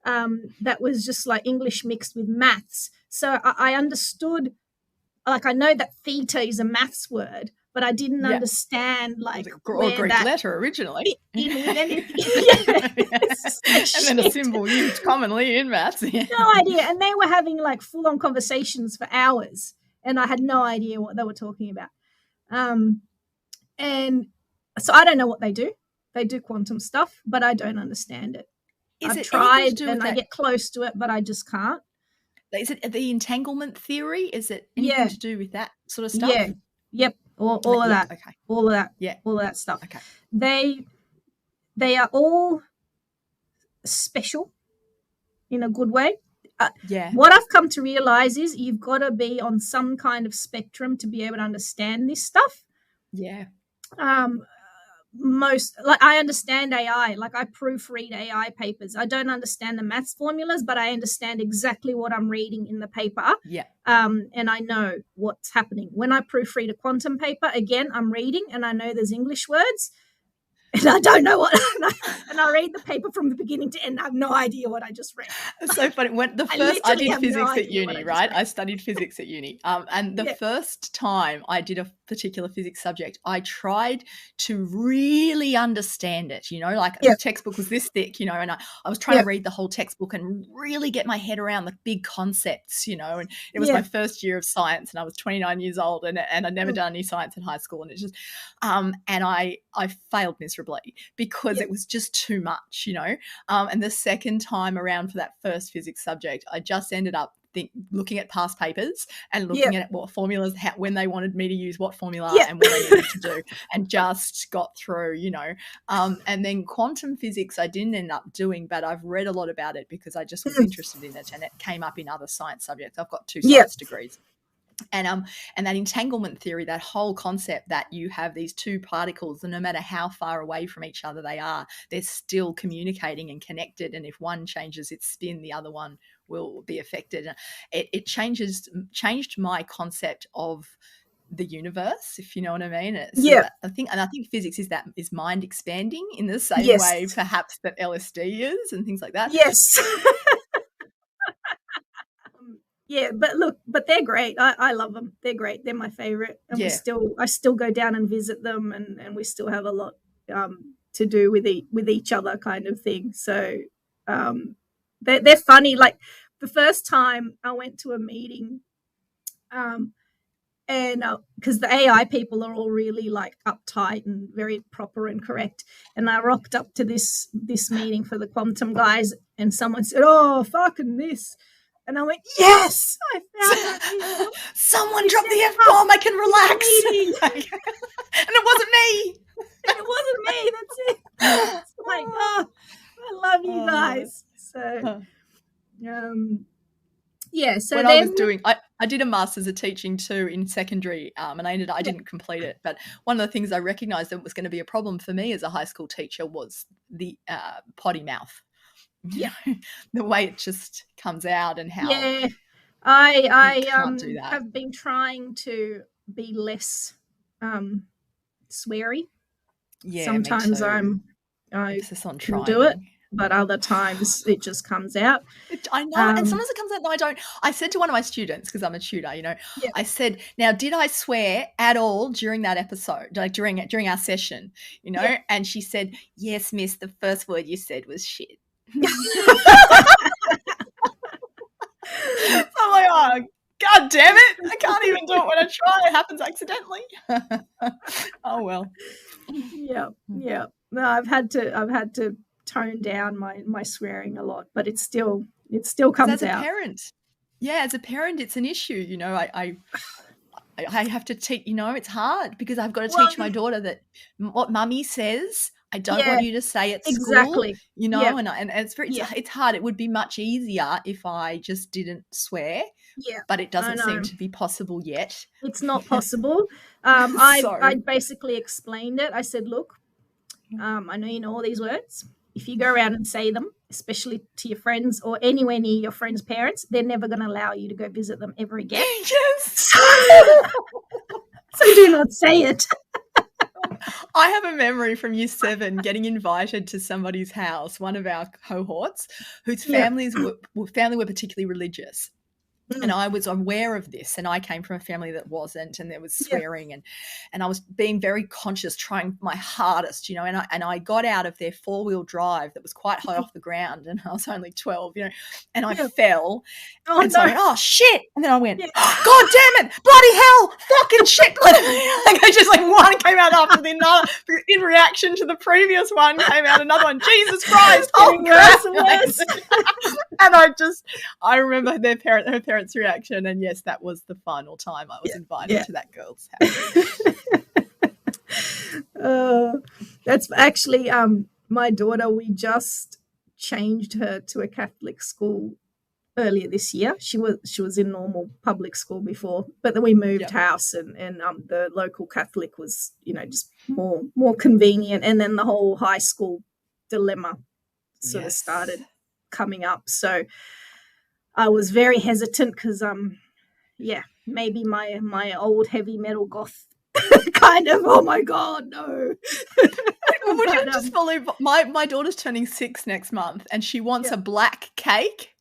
that was just like English mixed with maths. So I understood, like I know that theta is a maths word, but I didn't understand like or Greek letter originally. In with anything. And then a symbol used commonly in maths. No idea. And they were having like full-on conversations for hours, and I had no idea what they were talking about. And so I don't know what they do. They do quantum stuff, but I don't understand it. I've tried and I get close to it, but I just can't. Is it the entanglement theory? Is it anything to do with that sort of stuff? Yeah. Yep. All of that. Okay. All of that. Yeah. All of that stuff. Okay. They are all special in a good way. What I've come to realize is you've got to be on some kind of spectrum to be able to understand this stuff. Yeah. I understand AI, like I proofread AI papers. I don't understand the maths formulas, but I understand exactly what I'm reading in the paper. Yeah. And I know what's happening. When I proofread a quantum paper, again, I'm reading and I know there's English words. And I don't know what, and I read the paper from the beginning to end. I have no idea what I just read. It's so funny. I did physics at uni, right? I studied physics at uni. And the first time I did a particular physics subject, I tried to really understand it, like the textbook was this thick, and I was trying to read the whole textbook and really get my head around the big concepts, and it was my first year of science and I was 29 years old and I'd never done any science in high school. And it's just, and I failed miserably because it was just too much, and the second time around for that first physics subject, I just ended up looking at past papers and looking at what formulas, when they wanted me to use what formula and what I needed to do, and just got through, and then quantum physics I didn't end up doing, but I've read a lot about it because I just was interested in it and it came up in other science subjects. I've got 2 science degrees. And that entanglement theory, that whole concept that you have these 2 particles, and no matter how far away from each other they are, they're still communicating and connected. And if one changes its spin, the other one will be affected. It changed my concept of the universe, if you know what I mean. I think physics is mind expanding in the same way, perhaps, that LSD is, and things like that. Yes. Yeah, but they're great. I love them. They're great. They're my favorite. And I still go down and visit them, and we still have a lot to do with each other, kind of thing. So they're funny. Like the first time I went to a meeting, and because the AI people are all really like uptight and very proper and correct, and I rocked up to this meeting for the quantum guys, and someone said, "Oh, fucking this." And I went, yes, I found it. Someone dropped the F-bomb. I can relax. And it wasn't me. It wasn't me. That's it. It's like, I love you guys. So, So when I was doing, I did a master's of teaching too in secondary, and I didn't complete it. But one of the ththings I recognised that was going to be a problem for me as a high school teacher was the potty mouth. The way it just comes out and how I can't do that. have been trying to be less sweary. Sometimes I can do it, but other times it just comes out. I know, and sometimes it comes out. No, I don't. I said to one of my students, because I'm a tutor, I said, "Now, did I swear at all during that episode, like during our session?" And she said, "Yes, miss. The first word you said was shit." I'm like, oh, God damn it. I can't even do it when I try. It happens accidentally. Oh, well. Yeah. No, I've had to tone down my swearing a lot, but it still comes out. As a parent, it's an issue. I have to teach, it's hard because I've got to teach my daughter that what mummy says, I don't want you to say at school, exactly. you know, Yeah. and it's hard. It would be much easier if I just didn't swear, Yeah, but it I doesn't seem know. to be possible yet. It's not possible. I So basically explained it. I said, look, I know you know all these words. If you go around and say them, especially to your friends or anywhere near your friends' parents, they're never going to allow you to go visit them ever again. yes. So do not say it. I have a memory from year 7 getting invited to somebody's house, one of our cohorts, whose families were particularly religious. And I was aware of this, and I came from a family that wasn't, and there was swearing, and I was being very conscious, trying my hardest, you know, and I got out of their 4-wheel drive that was quite high off the ground, and I was only 12, you know, and I fell, and so I went, oh shit, and then I went, oh, God damn it, bloody hell, fucking shit, like I just like one came out after the another, in reaction to the previous one came out another one, Jesus Christ, oh crap, and I remember her parents' reaction, and yes, that was the final time I was invited to that girl's house. That's actually my daughter. We just changed her to a Catholic school earlier this year. She was in normal public school before, but then we moved house, and the local Catholic was, you know, just more convenient, and then the whole high school dilemma sort of started coming up. So I was very hesitant because maybe my old heavy metal goth kind of, oh my God, no. Would you just believe my daughter's turning 6 next month, and she wants a black cake.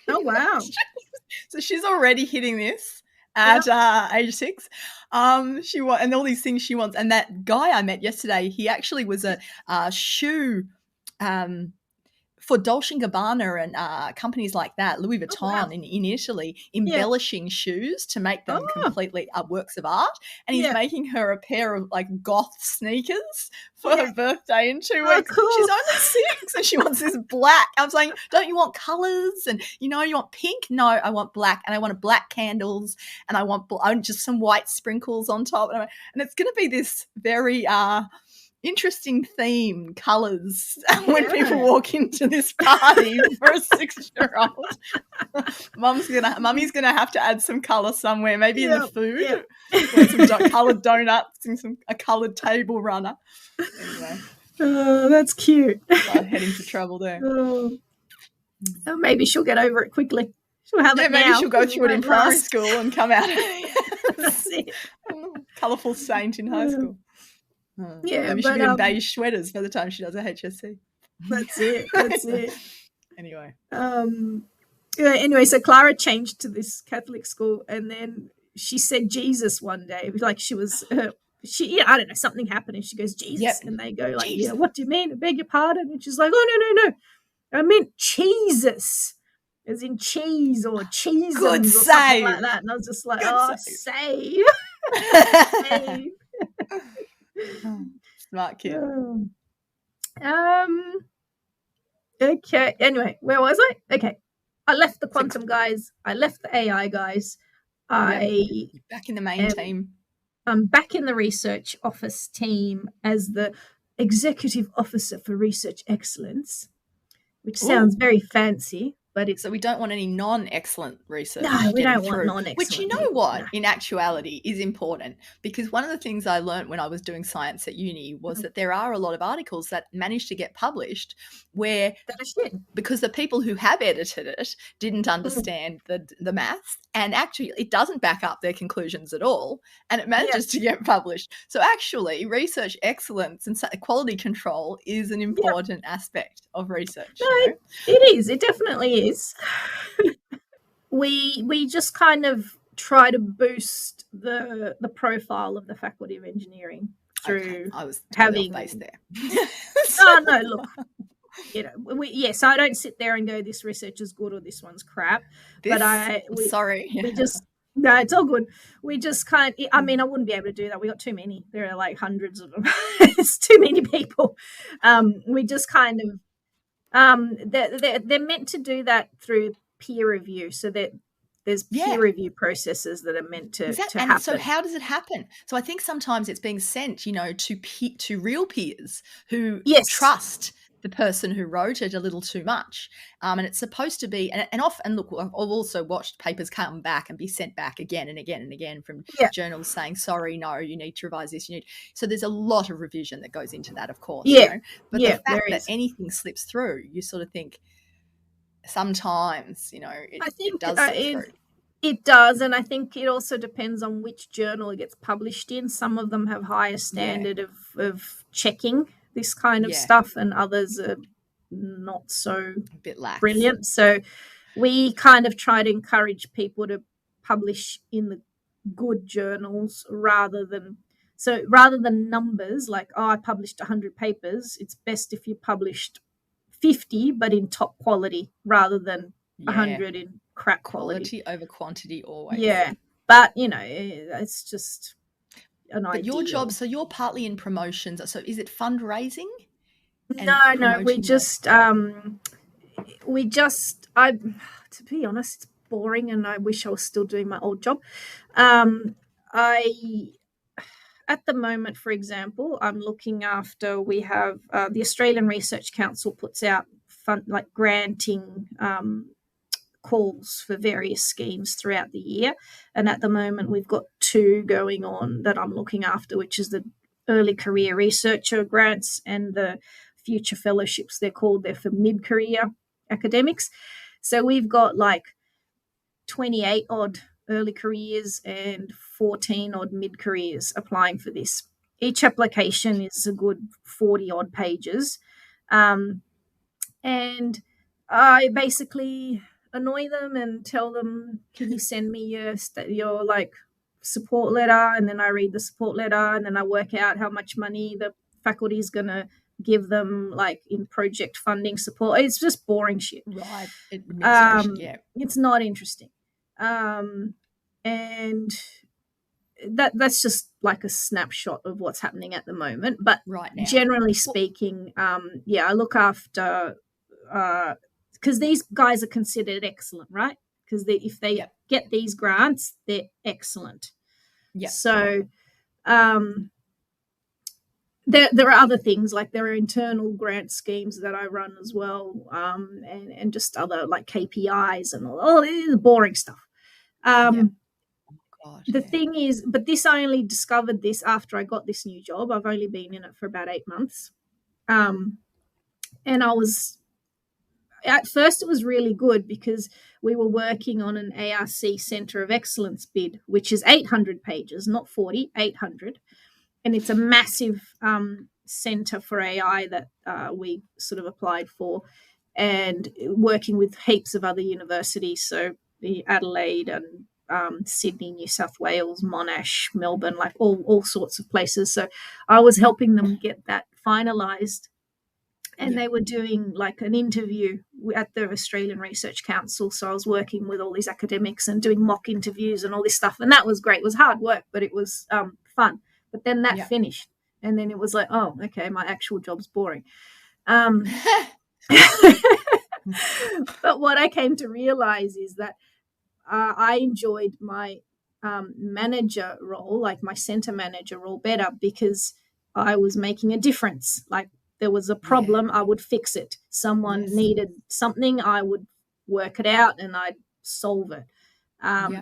Oh wow. So she's already hitting this at age 6. She and all these things she wants. And that guy I met yesterday, he actually was a shoe for Dolce & Gabbana and companies like that, Louis Vuitton in Italy, embellishing shoes to make them completely works of art. And he's making her a pair of like goth sneakers for her birthday in 2 weeks. Cool. She's only 6 and she wants this black. I was saying, don't you want colours? And, you know, you want pink? No, I want black. And I want black candles, and I want just some white sprinkles on top. And it's going to be this very interesting theme, colours, when people walk into this party for a 6-year-old. Mummy's gonna have to add some colour somewhere, maybe in the food. Some coloured donuts and a coloured table runner. Anyway. Oh, that's cute. Heading for trouble there. Oh, maybe she'll get over it quickly. She'll have it maybe now. She'll go through it in primary school and come out That's it. Colourful saint in high school. Maybe she'll be in beige sweaters by the time she does a HSC. That's it. Anyway. Anyway, so Clara changed to this Catholic school, and then she said Jesus one day. Like I don't know, something happened, and she goes, Jesus. And they go like, Jesus. What do you mean? I beg your pardon. And she's like, oh, no. I meant Jesus. As in cheese or cheese or something like that. And I was just like, save. Save. Smart kid. Okay. Anyway, where was I? Okay. I left the quantum guys. I left the AI guys. You're back in the main team. I'm back in the research office team as the executive officer for research excellence, which sounds very fancy. But it's, so we don't want any non-excellent research. No, we don't want non-excellent. Which, you know what, in actuality is important, because one of the things I learned when I was doing science at uni was that there are a lot of articles that manage to get published where, because the people who have edited it didn't understand the maths, and actually it doesn't back up their conclusions at all, and it manages to get published. So actually research excellence and quality control is an important aspect of research. No, it is. It definitely is. We just kind of try to boost the profile of the Faculty of Engineering through I was having based there. Oh no, look. You know, so I don't sit there and go, this research is good or this one's crap. No, it's all good. We just can't. I mean, I wouldn't be able to do that. We got too many. There are like hundreds of them. It's too many people. We just kind of they're meant to do that through peer review, so that There's peer review processes that are meant to Exactly. happen. And so how does it happen? So I think sometimes it's being sent, to real peers who trust the person who wrote it a little too much. And it's supposed to be, and look, I've also watched papers come back and be sent back again and again and again from journals saying, sorry, no, you need to revise this. So there's a lot of revision that goes into that, of course. But the fact that anything slips through, you sort of think sometimes, it does slip through. It does, and I think it also depends on which journal it gets published in. Some of them have higher standard of checking this kind of stuff, and others are not so a bit lax. Brilliant. So we kind of try to encourage people to publish in the good journals rather than numbers, like, I published 100 papers. It's best if you published 50, but in top quality rather than 100 in crap quality. Over quantity always. Yeah, but it's just an idea. But your job, so you're partly in promotions. So is it fundraising? No, we just to be honest, it's boring, and I wish I was still doing my old job. At the moment, for example, I'm looking after, we have the Australian Research Council puts out granting calls for various schemes throughout the year. And at the moment, we've got 2 going on that I'm looking after, which is the early career researcher grants and the future fellowships. They're for mid-career academics. So we've got 28 odd early careers and 14 odd mid-careers applying for this. Each application is a good 40 odd pages. And I basically annoy them and tell them, can you send me your support letter? And then I read the support letter, and then I work out how much money the faculty is going to give them, in project funding support. It's just boring shit. Right. It's not interesting. And that's just a snapshot of what's happening at the moment. But right now, generally speaking, I look after, because these guys are considered excellent, right? Because if they get these grants, they're excellent. Yeah. So there are other things, there are internal grant schemes that I run as well, and just other KPIs and all the boring stuff. The thing is, but I only discovered this after I got this new job. I've only been in it for about 8 months. And at first it was really good because we were working on an ARC Centre of Excellence bid, which is 800 pages, not 40, 800. And it's a massive centre for AI that we sort of applied for, and working with heaps of other universities. So the Adelaide and Sydney, New South Wales, Monash, Melbourne, all sorts of places. So I was helping them get that finalised. And they were doing an interview at the Australian Research Council. So I was working with all these academics and doing mock interviews and all this stuff. And that was great. It was hard work, but it was fun. But then that finished. And then it was oh, okay, my actual job's boring. But what I came to realise is that I enjoyed my manager role, my centre manager role, better because I was making a difference. There was a problem, I would fix it. Someone needed something, I would work it out and I'd solve it.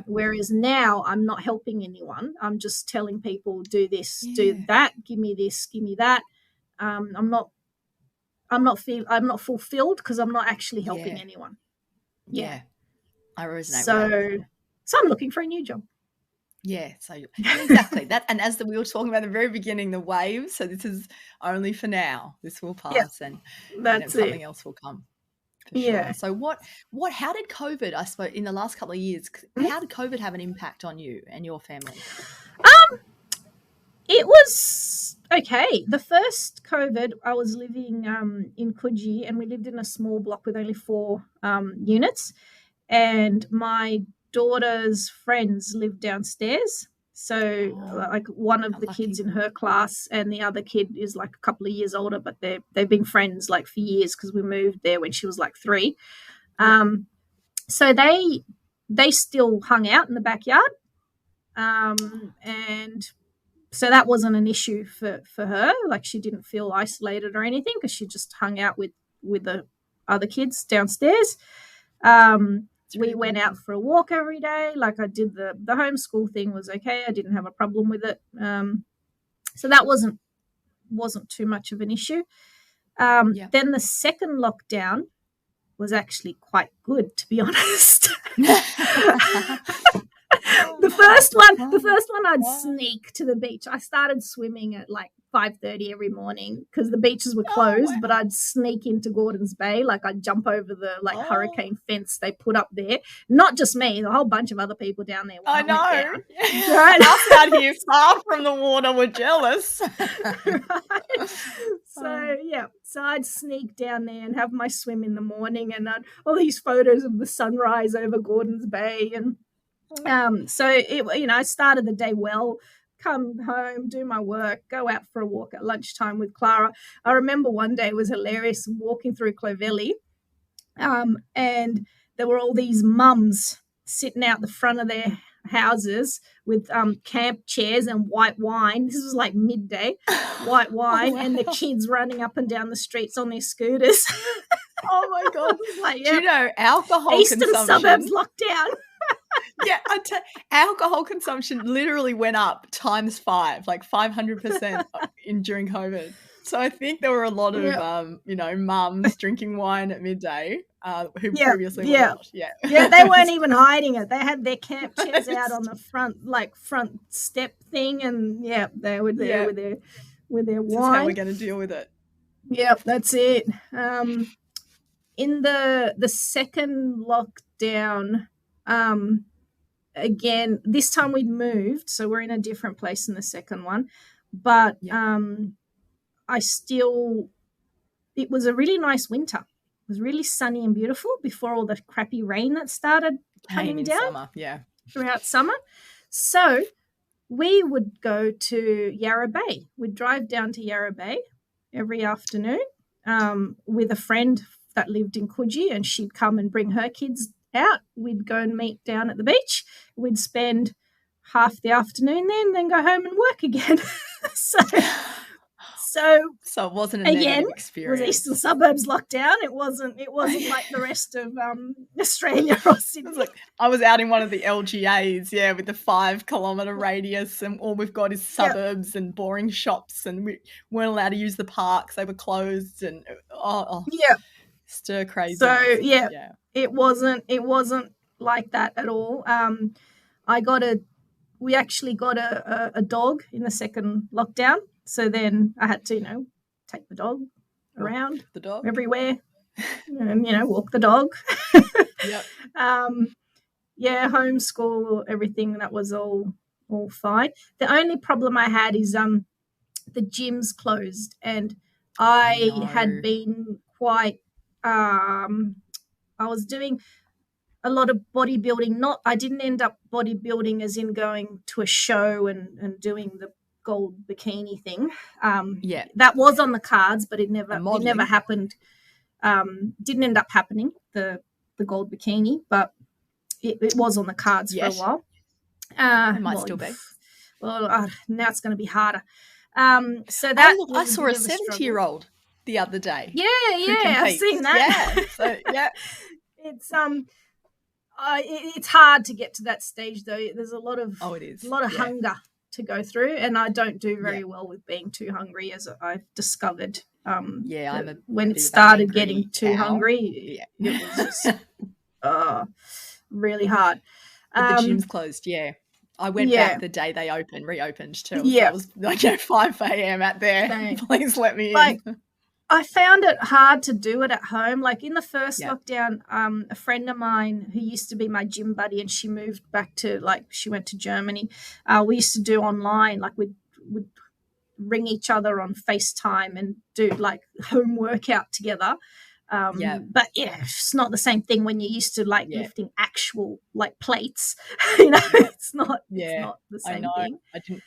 Whereas now I'm not helping anyone. I'm just telling people, do this, do that, give me this, give me that. I'm not fulfilled because I'm not actually helping anyone. Yeah. I resonate with that. So I'm looking for a new job. Yeah, so exactly that. And as we were talking about at the very beginning, the waves. So this is only for now. This will pass, and something else will come. Sure. So how did COVID, I suppose, in the last couple of years, how did COVID have an impact on you and your family? It was okay. The first COVID, I was living in Coogee, and we lived in a small block with only 4 units, and my daughter's friends lived downstairs. So one of the kids in her class and the other kid is a couple of years older, but they've been friends for years because we moved there when she was 3. So they they still hung out in the backyard. And so that wasn't an issue for her. Like, she didn't feel isolated or anything because she just hung out with the other kids downstairs. We went out for a walk every day. Like, I did the homeschool thing was okay. I didn't have a problem with it. So that wasn't too much of an issue. Then the second lockdown was actually quite good, to be honest. The first one I'd sneak to the beach. I started swimming at like 5:30 every morning because the beaches were closed, but I'd sneak into Gordon's Bay. Like, I'd jump over the hurricane fence they put up there. Not just me, a whole bunch of other people down there. I know. Right? Us out here far from the water were jealous. Right? So I'd sneak down there and have my swim in the morning, and all these photos of the sunrise over Gordon's Bay. And I started the day well, come home, do my work, go out for a walk at lunchtime with Clara. I remember one day it was hilarious walking through Clovelly, and there were all these mums sitting out the front of their houses with camp chairs and white wine. This was like midday, white wine, and the kids running up and down the streets on their scooters. Oh my God. Like, Do you know alcohol Eastern consumption? suburbs locked down. Yeah, alcohol consumption literally went up times 5, like 500% during COVID. So I think there were a lot of, mums drinking wine at midday who previously were not. Yeah, they weren't even hiding it. They had their camp chairs out on the front step thing, and they were there with their wine. This is how we're going to deal with it. Yep, that's it. In the second lockdown, again, this time we'd moved, so we're in a different place in the second one. But it was a really nice winter. It was really sunny and beautiful before all the crappy rain that started coming down summer, throughout summer. So we would go to Yarra Bay. We'd drive down to Yarra Bay every afternoon with a friend that lived in Coogee, and she'd come and bring her kids out. We'd go and meet down at the beach. We'd spend half the afternoon then go home and work again. So it wasn't a negative experience. It was Eastern Suburbs lockdown. It wasn't like the rest of Australia or Sydney. I was out in one of the LGAs, with the 5-kilometre radius, and all we've got is suburbs and boring shops, and we weren't allowed to use the parks. They were closed, and stir crazy. So it wasn't like that at all. We actually got a dog in the second lockdown. So then I had to, take the dog around everywhere and, walk the dog. Yep. Homeschool, everything, that was all fine. The only problem I had is the gym's closed, and I had been quite I was doing a lot of bodybuilding. I didn't end up bodybuilding as in going to a show and doing the gold bikini thing. That was on the cards, but it never happened. Didn't end up happening, the gold bikini, but it was on the cards for a while. It might still be. Well, now it's going to be harder. So that I saw a 70-year-old the other day. Yeah, I've seen that. It's it's hard to get to that stage though. There's a lot of hunger to go through, and I don't do very well with being too hungry, as I've discovered. When it started getting too hungry, it was just really hard. But the gym's closed. I went back the day they reopened too. So it was like 5 a.m. at there. Same. Please let me in. I found it hard to do it at home. Like in the first lockdown, a friend of mine who used to be my gym buddy, and she moved back to, she went to Germany. We used to do online, we'd ring each other on FaceTime and do home workout together. But yeah, it's not the same thing when you're used to like lifting actual like plates. It's not the same thing. I wasn't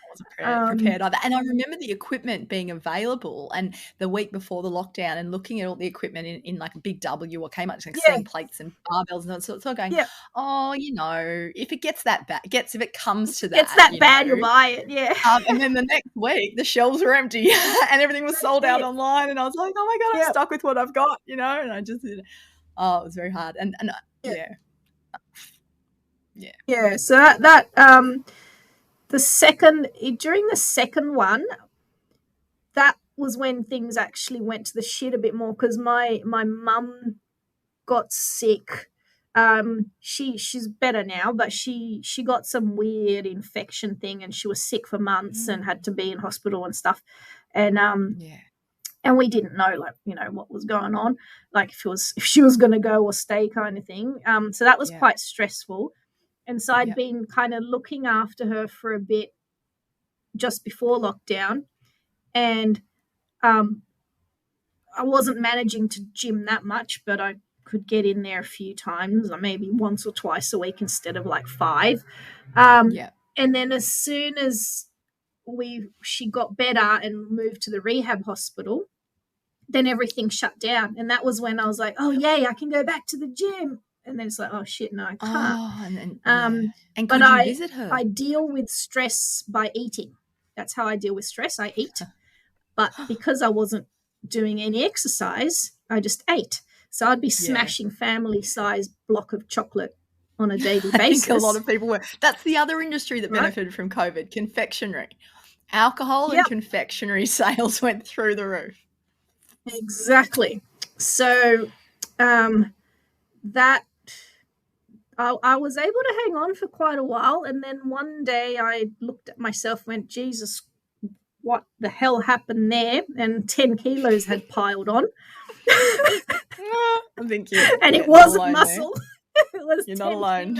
prepared either. And I remember the equipment being available, and the week before the lockdown, and looking at all the equipment in like a Big W or Kmart, like seeing plates and barbells and sort of going, oh, if it gets that bad, if it comes to that, gets that bad, you'll buy it. And then the next week the shelves were empty and everything was sold out online, and I was like, oh my God, I'm stuck with what I've got, and I just it was very hard. And so that during the second one, that was when things actually went to the shit a bit more, because my mum got sick. She's better now, but she got some weird infection thing, and she was sick for months and had to be in hospital and stuff. And and we didn't know, like, what was going on, like if she was going to go or stay kind of thing. So that was quite stressful. And so I'd been kind of looking after her for a bit just before lockdown, and I wasn't managing to gym that much, but I could get in there a few times, maybe once or twice a week instead of like 5. And then as soon as she got better and moved to the rehab hospital, then everything shut down. And that was when I was like, oh yay, I can go back to the gym. And then it's like, oh shit, no, I can't. And could you visit her? I deal with stress by eating. That's how I deal with stress. I eat. But because I wasn't doing any exercise, I just ate. So I'd be smashing family-sized block of chocolate on a daily basis. I think a lot of people were. That's the other industry that benefited from COVID, confectionery. Alcohol and confectionery sales went through the roof. Exactly. So that I was able to hang on for quite a while, and then one day I looked at myself and went, Jesus, what the hell happened there? And 10 kilos had piled on. I think and it wasn't muscle. It was you're not alone.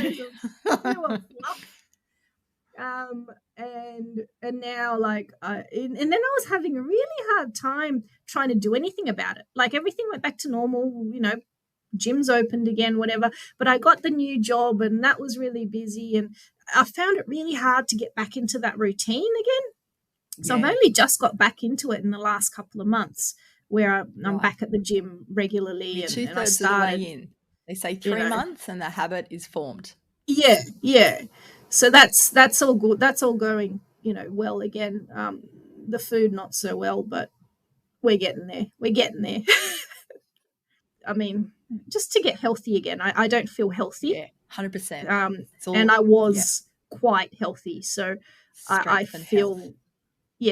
And now, like, and then I was having a really hard time trying to do anything about it. Like, everything went back to normal, gyms opened again, whatever. But I got the new job, and that was really busy, and I found it really hard to get back into that routine again. So I've only just got back into it in the last couple of months, where I'm back at the gym regularly. And I started. Of the way in. They say 3 months and the habit is formed. Yeah. So that's all good. That's all going, well again. The food not so well, but we're getting there. I mean, just to get healthy again. I don't feel healthy. Yeah, 100%. And I was quite healthy. So I feel health.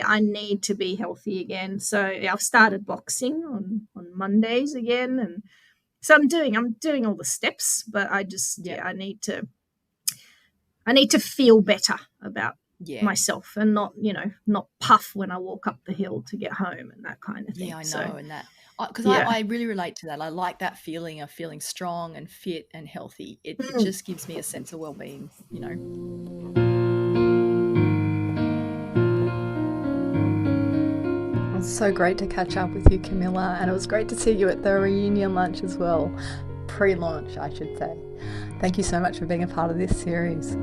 I need to be healthy again. So I've started boxing on Mondays again, and so I'm doing all the steps, but I just I need to feel better about myself, and not puff when I walk up the hill to get home and that kind of thing. Yeah, I know, and that because I really relate to that. I like that feeling of feeling strong and fit and healthy. It just gives me a sense of well-being. It was so great to catch up with you, Camila, and it was great to see you at the reunion lunch as well. Pre-launch, I should say. Thank you so much for being a part of this series.